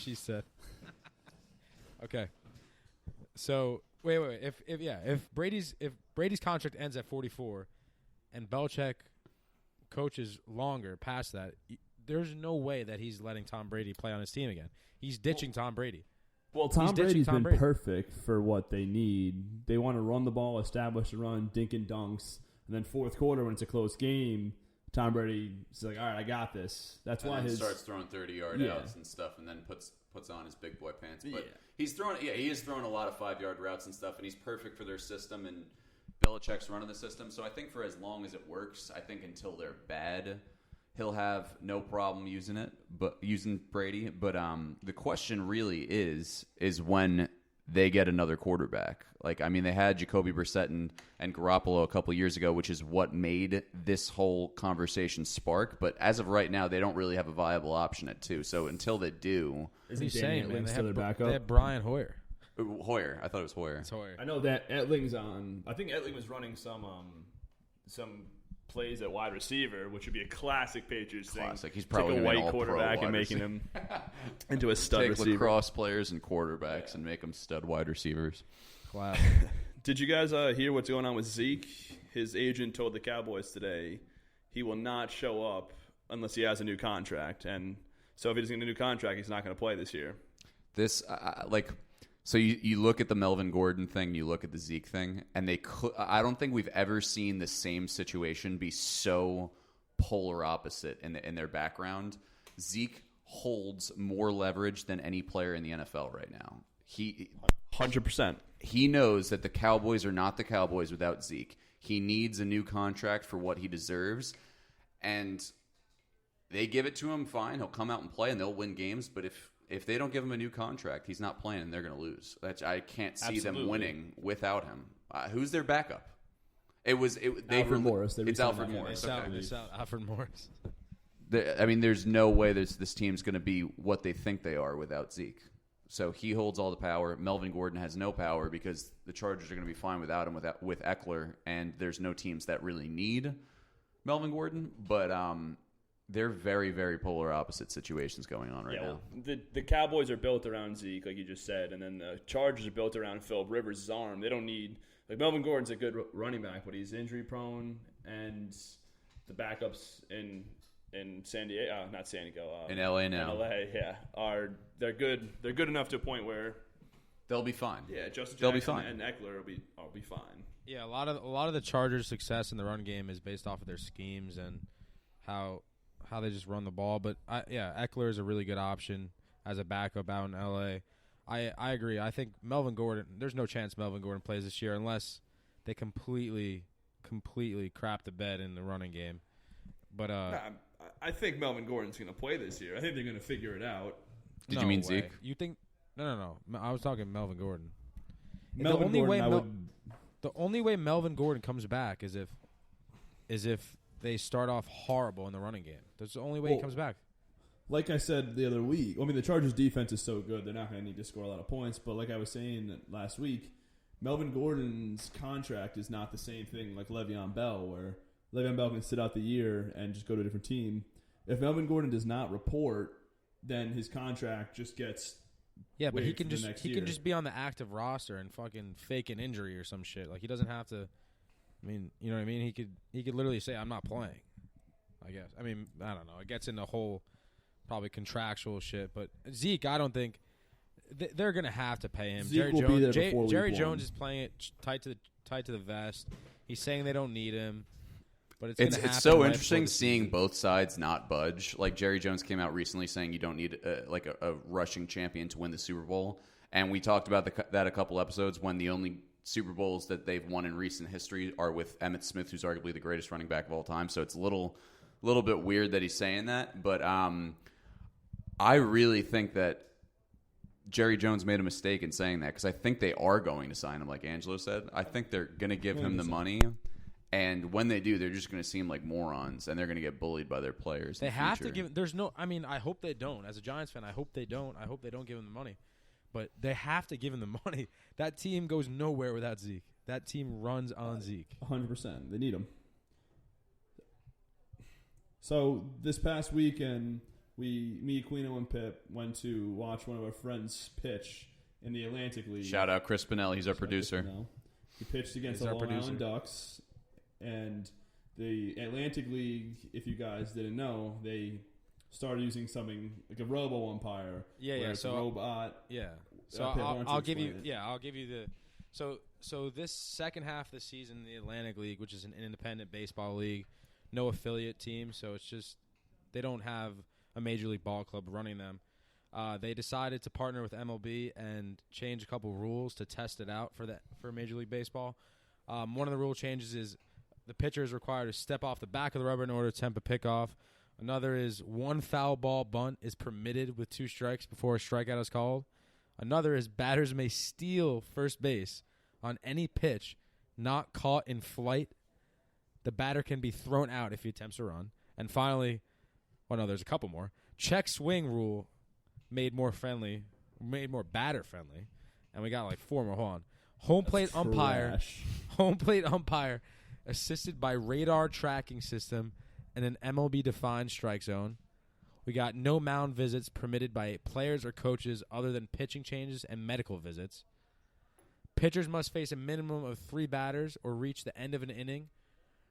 she said. Okay. So wait. If Brady's contract ends at 44, and Belichick coaches longer past that, there's no way that he's letting Tom Brady play on his team again. He's ditching Tom Brady. Well, Tom Brady's been perfect for what they need. They want to run the ball, establish a run, dink and dunks, and then fourth quarter when it's a close game, Tom Brady's like, all right, I got this. That's why he starts throwing 30-yard outs and stuff, and then puts on his big boy pants. But he is throwing a lot of 5-yard routes and stuff, and he's perfect for their system. And Belichick's running the system, so I think for as long as it works, I think until they're bad, he'll have no problem using Brady. But the question really is when they get another quarterback. Like, I mean, they had Jacoby Brissett and Garoppolo a couple years ago, which is what made this whole conversation spark. But as of right now, they don't really have a viable option at 2. So until they do, isn't Danny Etling still their backup? They have Brian Hoyer. Hoyer. I thought it was Hoyer. It's Hoyer. I know that Etling's on. I think Etling was running some plays at wide receiver, which would be a classic Patriots thing. He's probably take a white quarterback and making him into a stud receiver. Take lacrosse players and quarterbacks and make them stud wide receivers. Classic. Did you guys hear what's going on with Zeke? His agent told the Cowboys today he will not show up unless he has a new contract. And so if he doesn't get a new contract, he's not going to play this year. So you look at the Melvin Gordon thing, you look at the Zeke thing, and I don't think we've ever seen the same situation be so polar opposite in their background. Zeke holds more leverage than any player in the NFL right now. 100%. He knows that the Cowboys are not the Cowboys without Zeke. He needs a new contract for what he deserves, and they give it to him, fine. He'll come out and play, and they'll win games, but if they don't give him a new contract, he's not playing, and they're going to lose. I can't see them winning without him. Who's their backup? Alfred Morris. It's Alfred Morris. It's Alfred Morris. There's no way this team's going to be what they think they are without Zeke. So he holds all the power. Melvin Gordon has no power because the Chargers are going to be fine without him with Eckler, and there's no teams that really need Melvin Gordon. But they're very, very polar opposite situations going on right now. The Cowboys are built around Zeke, like you just said, and then the Chargers are built around Philip Rivers' arm. They don't need – like Melvin Gordon's a good running back, but he's injury-prone, and the backups in San Diego – not San Diego. In L.A. now. In L.A., yeah. They're good. They're good enough to a point where – they'll be fine. Yeah, Justin They'll Jackson be fine. and Eckler will be fine. Yeah, a lot of the Chargers' success in the run game is based off of their schemes and how they just run the ball. But, Eckler is a really good option as a backup out in L.A. I agree. I think Melvin Gordon – there's no chance Melvin Gordon plays this year unless they completely crap the bed in the running game. But I think Melvin Gordon's going to play this year. I think they're going to figure it out. Did you mean way. Zeke? You think – no. I was talking Melvin Gordon. The only way Melvin Gordon comes back is if they start off horrible in the running game. That's the only way he comes back. Like I said the other week, the Chargers' defense is so good, they're not going to need to score a lot of points. But like I was saying last week, Melvin Gordon's contract is not the same thing like Le'Veon Bell, where Le'Veon Bell can sit out the year and just go to a different team. If Melvin Gordon does not report, then his contract just gets but he can just be on the active roster and fucking fake an injury or some shit. Like he doesn't have to. I mean, you know what I mean? He could literally say, "I'm not playing." I guess. I mean, I don't know. It gets into whole probably contractual shit. But Zeke, I don't think they're gonna have to pay him. Zeke will be there before Jerry Jones is playing it tight to the vest. He's saying they don't need him. But it's so interesting seeing both sides not budge. Like Jerry Jones came out recently saying you don't need a rushing champion to win the Super Bowl, and we talked about that a couple episodes when the only Super Bowls that they've won in recent history are with Emmitt Smith, who's arguably the greatest running back of all time. So it's a little bit weird that he's saying that, but I really think that Jerry Jones made a mistake in saying that because I think they are going to sign him, like Angelo said. I think they're going to give him the money. And when they do, they're just going to seem like morons, and they're going to get bullied by their players. They have to give. There's no. I mean, I hope they don't. As a Giants fan, I hope they don't. I hope they don't give him the money, but they have to give him the money. That team goes nowhere without Zeke. That team runs on Zeke. 100%. They need him. So this past weekend, me, Aquino, and Pip went to watch one of our friends pitch in the Atlantic League. Shout out Chris Spinelli. He's our producer. He pitched against the Long Island Ducks. And the Atlantic League, if you guys didn't know, they started using something like a robo umpire. Yeah. So a robot. Yeah. So I'll give you the. So this second half of the season, the Atlantic League, which is an independent baseball league, no affiliate team, so it's just they don't have a major league ball club running them. They decided to partner with MLB and change a couple rules to test it out for Major League Baseball. One of the rule changes is the pitcher is required to step off the back of the rubber in order to attempt a pickoff. Another is one foul ball bunt is permitted with 2 strikes before a strikeout is called. Another is batters may steal first base on any pitch not caught in flight. The batter can be thrown out if he attempts a run. And finally, there's a couple more. Check swing rule made more batter friendly. And we got like 4 more. Hold on. Home plate umpire assisted by radar tracking system and an MLB defined strike zone. We got no mound visits permitted by players or coaches other than pitching changes and medical visits. Pitchers must face a minimum of 3 batters or reach the end of an inning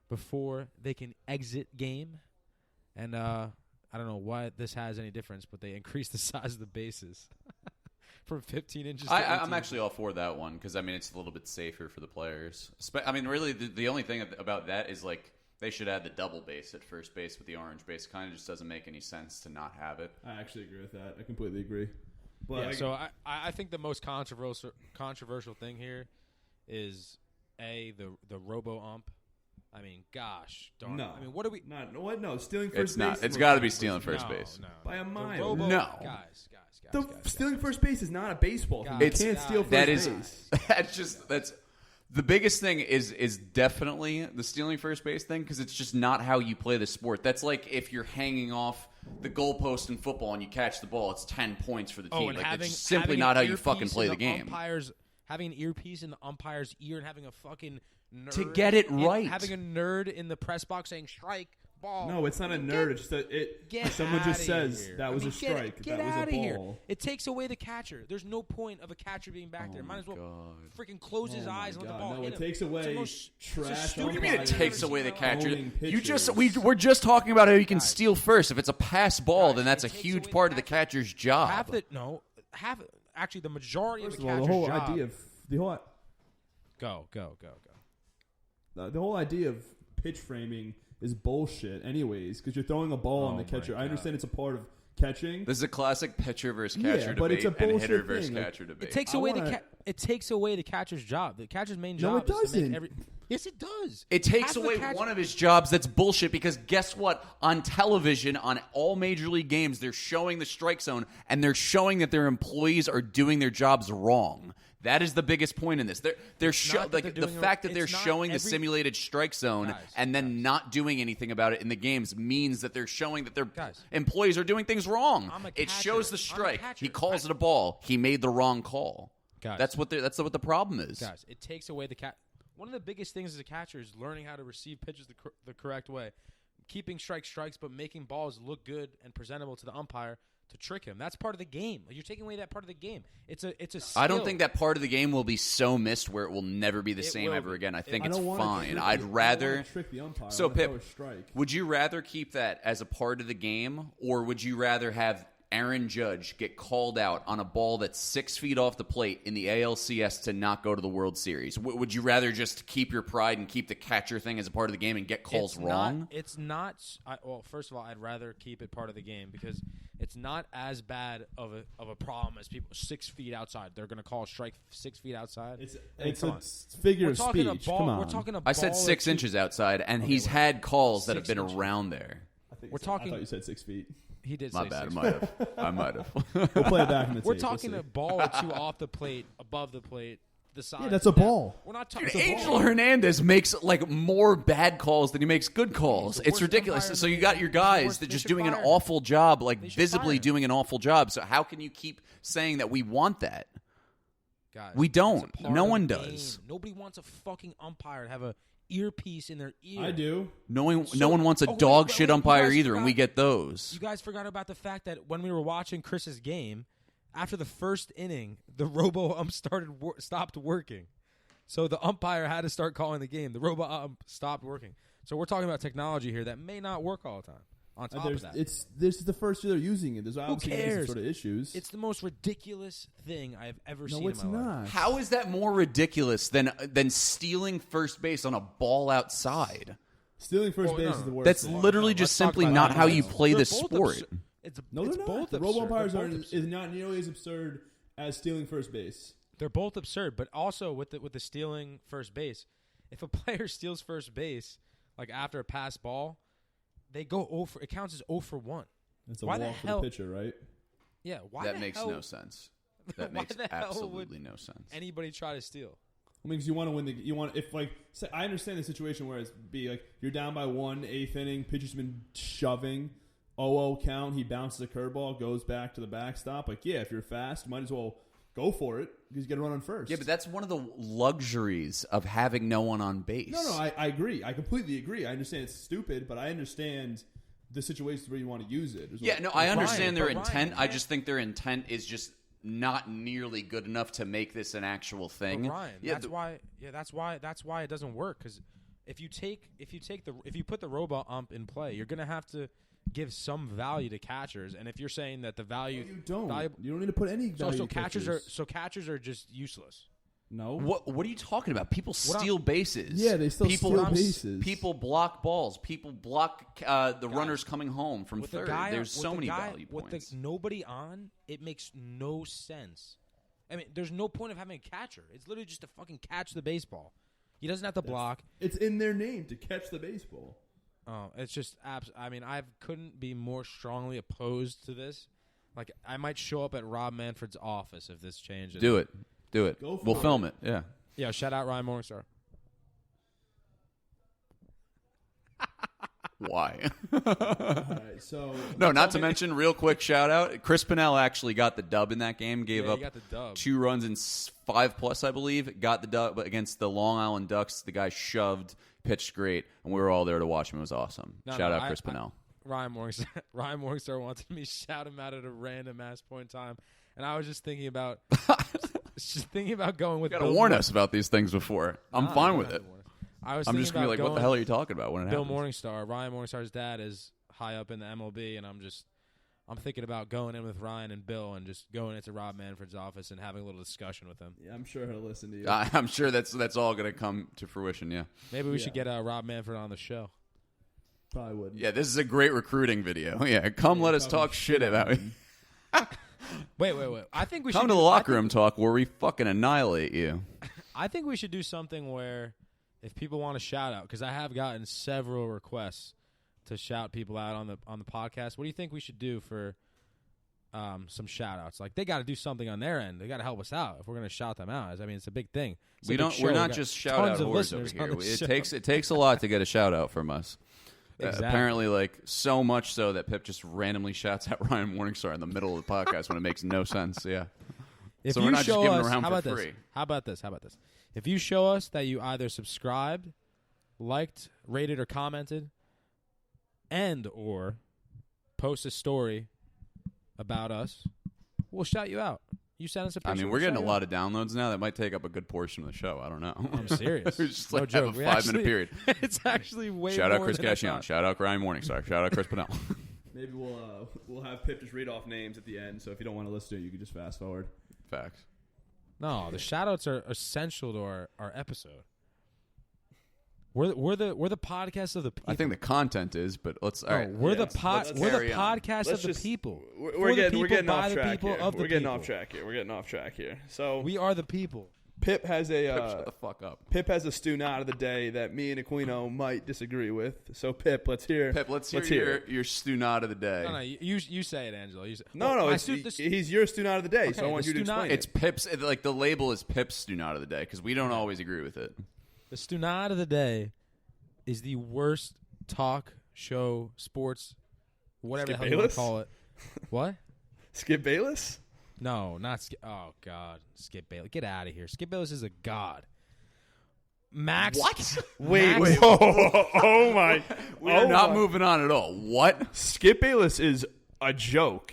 before they can exit game. And I don't know why this has any difference, but they increased the size of the bases from 15 inches to 18. I'm actually all for that one because, it's a little bit safer for the players. Really, the only thing about that is, like, they should add the double base at first base with the orange base. It kind of just doesn't make any sense to not have it. I actually agree with that. I completely agree. But so I think the most controversial thing here is the robo ump. Gosh darn. No. What are we? No, stealing first base. It's got to be stealing first base. No. By a mile. No. Guys. Stealing first base is not a baseball thing. You can't steal first base. That's the biggest thing is definitely the stealing first base thing because it's just not how you play the sport. That's like if you're hanging off the goalpost in football and you catch the ball, it's 10 points for the team. And it's simply not how you fucking play the game. Having an earpiece in the umpire's ear and having a fucking nerd to get it right. Having a nerd in the press box saying strike, ball. No, it's not a nerd. It's just someone just says that was a strike. Get that was out a of here. ball. It takes away the catcher. There's no point of a catcher being back there. Might as well freaking close his eyes and let the ball hit him. It takes away trash. What do you mean it takes away the catcher? We're just talking about how you can steal first. If it's a pass ball, then that's a huge part of the catcher's job. Actually, the majority of the catcher's job. The whole idea of pitch framing is bullshit anyways because you're throwing a ball on the catcher. I understand it's a part of catching. This is a classic pitcher versus catcher but debate it's a and hitter thing. versus catcher debate. It takes away the catcher's job. The catcher's main job No, it doesn't. Yes, it does. It takes away one of his jobs. That's bullshit because guess what? On television, on all major league games, they're showing the strike zone and they're showing that their employees are doing their jobs wrong. That is the biggest point in this. The fact that they're showing the simulated strike zone and then not doing anything about it in the games means that they're showing that their employees are doing things wrong. It shows the strike. He calls it a ball. He made the wrong call. Guys, that's what the problem is. Guys, it takes away the one of the biggest things as a catcher is learning how to receive pitches the correct way, keeping strikes, but making balls look good and presentable to the umpire to trick him. That's part of the game. Like, you're taking away that part of the game. It's a skill. I don't think that part of the game will be so missed where it will never be the same ever again. I think it's fine. I'd rather trick the umpire. So Pip, would you rather keep that as a part of the game, or would you rather have Aaron Judge get called out on a ball that's 6 feet off the plate in the ALCS to not go to the World Series? Would you rather just keep your pride and keep the catcher thing as a part of the game and get calls wrong? Well, first of all, I'd rather keep it part of the game because it's not as bad of a problem as people 6 feet outside. They're going to call a strike 6 feet outside. It's a figure of speech. Come on. We're talking I said 6 inches outside, and he's had calls that have been around there. I thought you said 6 feet. He did. My bad. I might have. We'll play it back in the tape. We're talking a ball or two off the plate, above the plate, the side. Yeah, that's a ball. We're not talking. Angel Hernandez makes like more bad calls than he makes good calls. It's ridiculous. So you got your guys that just doing an awful job, like visibly doing an awful job. So how can you keep saying that we want that? Guys, we don't. No one does. Nobody wants a fucking umpire to have a earpiece in their ear. I do. No one wants a dog shit umpire either, and we get those. You guys forgot about the fact that when we were watching Chris's game, after the first inning, the robo-ump stopped working. So the umpire had to start calling the game. The robo-ump stopped working. So we're talking about technology here that may not work all the time. On top of that, this is the first year they're using it. There's obviously some sort of issues. It's the most ridiculous thing I have ever seen. No, it's in my not. life. How is that more ridiculous than stealing first base on a ball outside? Stealing first base is the worst. That's thing. literally just simply not how you play the sport. No, they're not. The robo umpires is not nearly as absurd as stealing first base. They're both absurd, but also with the stealing first base, if a player steals first base, like after a pass ball, they go 0 for. It counts as 0 for 1. It's a walk for the pitcher, right? Yeah. Why? That makes no sense. That makes absolutely no sense. Anybody try to steal? I mean, because you want to win I understand the situation where it's you're down by 1, 8th inning, pitcher's been shoving, 0-0 count, he bounces a curveball, goes back to the backstop. If you're fast, might as well go for it because you got to run on first. Yeah, but that's one of the luxuries of having no one on base. No, I agree. I completely agree. I understand it's stupid, but I understand the situations where you want to use it. Yeah, no, I understand their intent. I just think their intent is just not nearly good enough to make this an actual thing. But Ryan, that's why it doesn't work. Because if you put the robo ump in play, you're gonna have to give some value to catchers. And if you're saying that the value, you don't need to put any value. So catchers are just useless. No. What are you talking about? People steal bases. Yeah, they still steal bases. People block balls. People block the runners coming home from third. There's so many value points. With nobody on, it makes no sense. I mean, there's no point of having a catcher. It's literally just to fucking catch the baseball. He doesn't have to block. It's in their name to catch the baseball. Oh, it's just I mean, I couldn't be more strongly opposed to this. I might show up at Rob Manfred's office if this changes. Do it. We'll film it. Yeah. Yeah. Shout out Ryan Morningstar. Why? All right, so no, not to mention, real quick shout out. Chris Pinnell actually got the dub in that game. Gave up 2 runs in 5+, I believe. Got the dub against the Long Island Ducks. The guy shoved, pitched great, and we were all there to watch him. It was awesome. Shout out Chris Pinnell. Ryan Morningstar wanted me to shout him out at a random ass point in time, and I was just thinking about going with. You got to warn us about these things before. I'm fine with it. I'm just gonna be like, what the hell are you talking about when it happens? Bill Morningstar, Ryan Morningstar's dad, is high up in the MLB, and I'm thinking about going in with Ryan and Bill and just going into Rob Manfred's office and having a little discussion with him. Yeah, I'm sure he'll listen to you. I'm sure that's all gonna come to fruition. Yeah. Maybe we should get Rob Manfred on the show. Probably wouldn't. Yeah, this is a great recruiting video. Yeah, let us talk shit about it. Wait. I think we should come to the locker room talk where we fucking annihilate you. I think we should do something where if people want to shout out, because I have gotten several requests to shout people out on the podcast. What do you think we should do for some shout outs? They got to do something on their end. They got to help us out if we're going to shout them out. I mean, it's a big thing. We're not just shout out whores over here. It takes a lot to get a shout out from us. Exactly. Apparently, so much so that Pip just randomly shouts at Ryan Morningstar in the middle of the podcast when it makes no sense. Yeah. So we're not just giving around for free. How about this? If you show us that you either subscribed, liked, rated, or commented, and or post a story about us, we'll shout you out. You send us a picture. I mean, we're getting a lot of downloads now. That might take up a good portion of the show. I don't know. I'm serious. Just no joke. Have a 5-minute period. It's actually way shout more out Chris than Casciano. Shout out Ryan Morningstar. Shout out Chris Pinnell. Maybe we'll have Pip just read off names at the end. So if you don't want to listen to it, you can just fast forward. Facts. No, the shout outs are essential to our episode. We're the podcast of the people. I think the content is, but let's. All right, we're the podcast of the people. We're getting off track here. We're getting off track here. So we are the people. Pip has a shut the fuck up. Pip has a stew not of the day that me and Aquino might disagree with. So Pip, let's hear. Your stew not of the day. No, you say it, Angelo. He's your stew not of the day. Okay, so I want you to explain. It's Pip's. The label is Pip's stew not of the day because we don't always agree with it. The stew not of the day is the worst talk show, sports, whatever the hell you want to call it. What? Skip Bayless? No, not Skip. Oh, God. Skip Bayless. Get out of here. Skip Bayless is a god. Max. What? Wait. Max- Whoa. Oh my. We're not moving on at all. What? Skip Bayless is a joke.